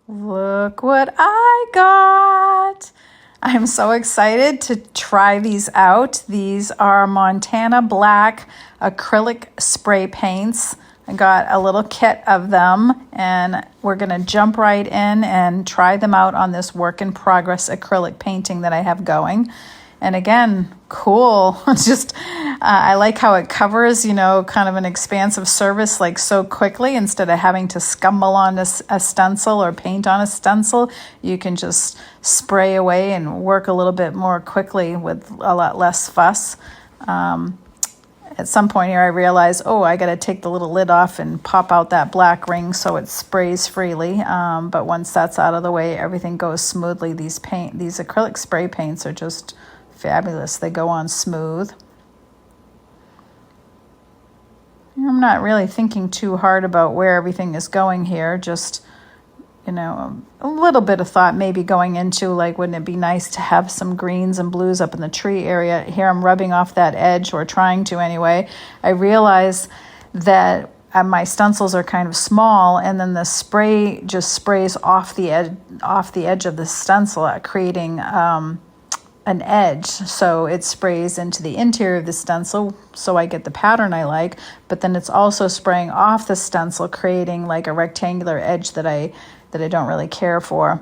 Look what I got. I'm so excited to try these out. These are Montana Black acrylic spray paints. I got a little kit of them and we're going to jump right in and try them out on this work in progress acrylic painting that I have going. And again, cool. It's just, I like how it covers, kind of an expansive surface like so quickly. Instead of having to scumble on a stencil or paint on a stencil, you can just spray away and work a little bit more quickly with a lot less fuss. At some point here, I realized, I got to take the little lid off and pop out that black ring so it sprays freely. But once that's out of the way, everything goes smoothly. These acrylic spray paints are just fabulous. They go on smooth. I'm not really thinking too hard about where everything is going here. Just, a little bit of thought maybe going into, like, wouldn't it be nice to have some greens and blues up in the tree area? Here I'm rubbing off that edge, or trying to anyway. I realize that my stencils are kind of small, and then the spray just sprays off the edge of the stencil, creating an edge, so it sprays into the interior of the stencil, so I get the pattern I like, but then it's also spraying off the stencil, creating like a rectangular edge that I don't really care for.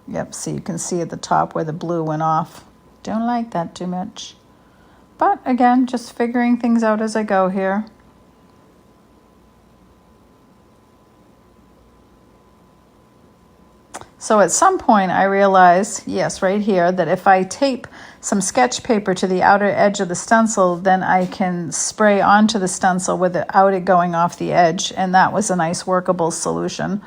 Yep, so you can see at the top where the blue went off. Don't like that too much. But again, just figuring things out as I go here. So at some point I realized, yes, right here, that if I tape some sketch paper to the outer edge of the stencil, then I can spray onto the stencil without it going off the edge. And that was a nice workable solution.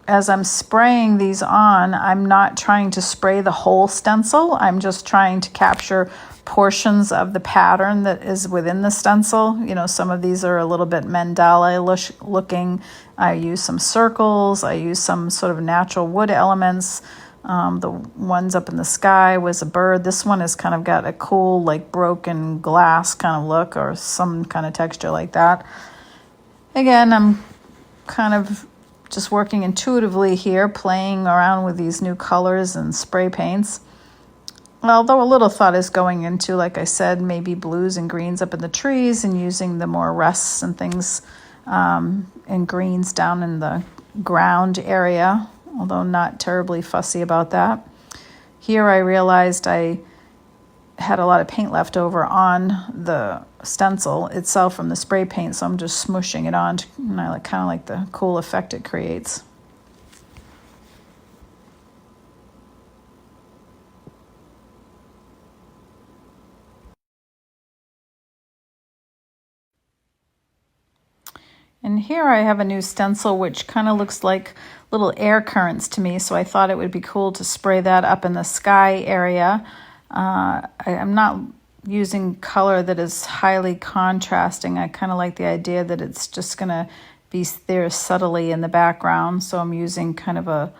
As I'm spraying these on, I'm not trying to spray the whole stencil. I'm just trying to capture portions of the pattern that is within the stencil. Some of these are a little bit mandala looking. I use some circles. I use some sort of natural wood elements. The ones up in the sky was a bird. This one has kind of got a cool, like, broken glass kind of look, or some kind of texture like that. Again, I'm kind of just working intuitively here, playing around with these new colors and spray paints. Although a little thought is going into, like I said, maybe blues and greens up in the trees, and using the more rusts and things and greens down in the ground area, although not terribly fussy about that. Here I realized I had a lot of paint left over on the stencil itself from the spray paint, so I'm just smooshing it on, and I kind of like the cool effect it creates. And here I have a new stencil which kind of looks like little air currents to me, so I thought it would be cool to spray that up in the sky area. I'm not using color that is highly contrasting. I kind of like the idea that it's just going to be there subtly in the background, so I'm using kind of a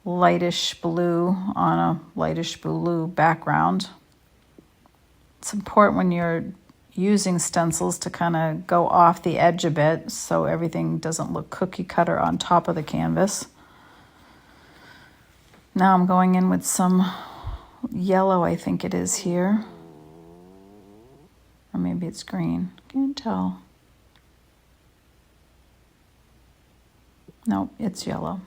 lightish blue on a lightish blue background. It's important when you're using stencils to kind of go off the edge a bit so everything doesn't look cookie cutter on top of the canvas. Now I'm going in with some yellow, I think it is here. Or maybe it's green. Can't tell. Nope, it's yellow.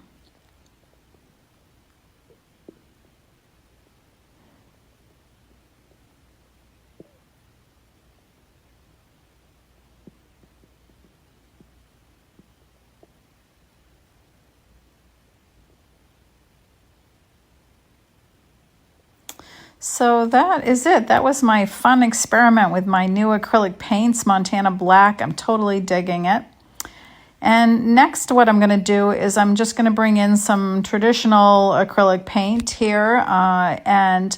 So that is it. That was my fun experiment with my new acrylic paints, Montana Black. I'm totally digging it. And next what I'm going to do is I'm just going to bring in some traditional acrylic paint here and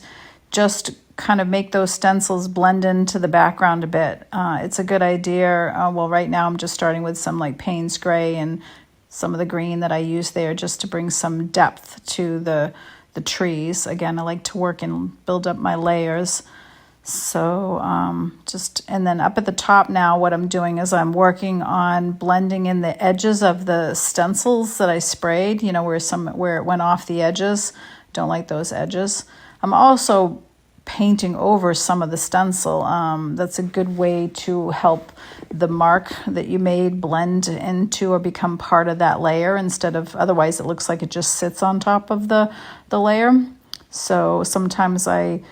just kind of make those stencils blend into the background a bit. It's a good idea. Well, right now I'm just starting with some like Payne's gray and some of the green that I use there just to bring some depth to the trees. Again, I like to work and build up my layers. So and then up at the top now, what I'm doing is I'm working on blending in the edges of the stencils that I sprayed, you know, where it went off the edges. Don't like those edges. I'm also painting over some of the stencil. That's a good way to help the mark that you made blend into or become part of that layer, instead of, otherwise it looks like it just sits on top of the layer. So sometimes I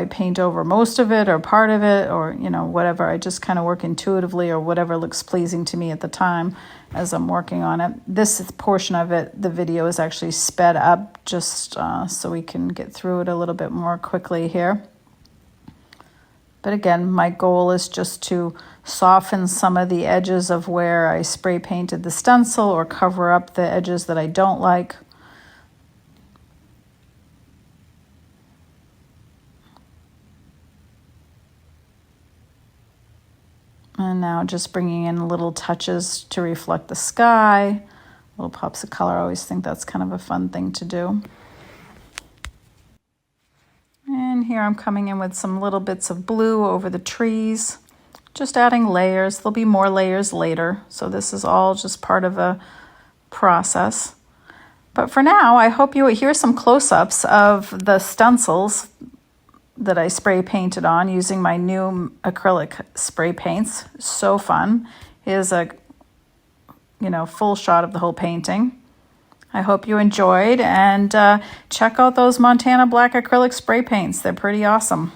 paint over most of it or part of it, or, whatever. I just kind of work intuitively, or whatever looks pleasing to me at the time as I'm working on it. This portion of it, the video is actually sped up just so we can get through it a little bit more quickly here. But again, my goal is just to soften some of the edges of where I spray painted the stencil, or cover up the edges that I don't like. And now just bringing in little touches to reflect the sky, little pops of color. I always think that's kind of a fun thing to do. And here I'm coming in with some little bits of blue over the trees, just adding layers. There'll be more layers later, so this is all just part of a process. But for now, I hope you hear some close-ups of the stencils that I spray painted on using my new acrylic spray paints. So fun. Here's a full shot of the whole painting. I hope you enjoyed, and check out those Montana Black acrylic spray paints. They're pretty awesome.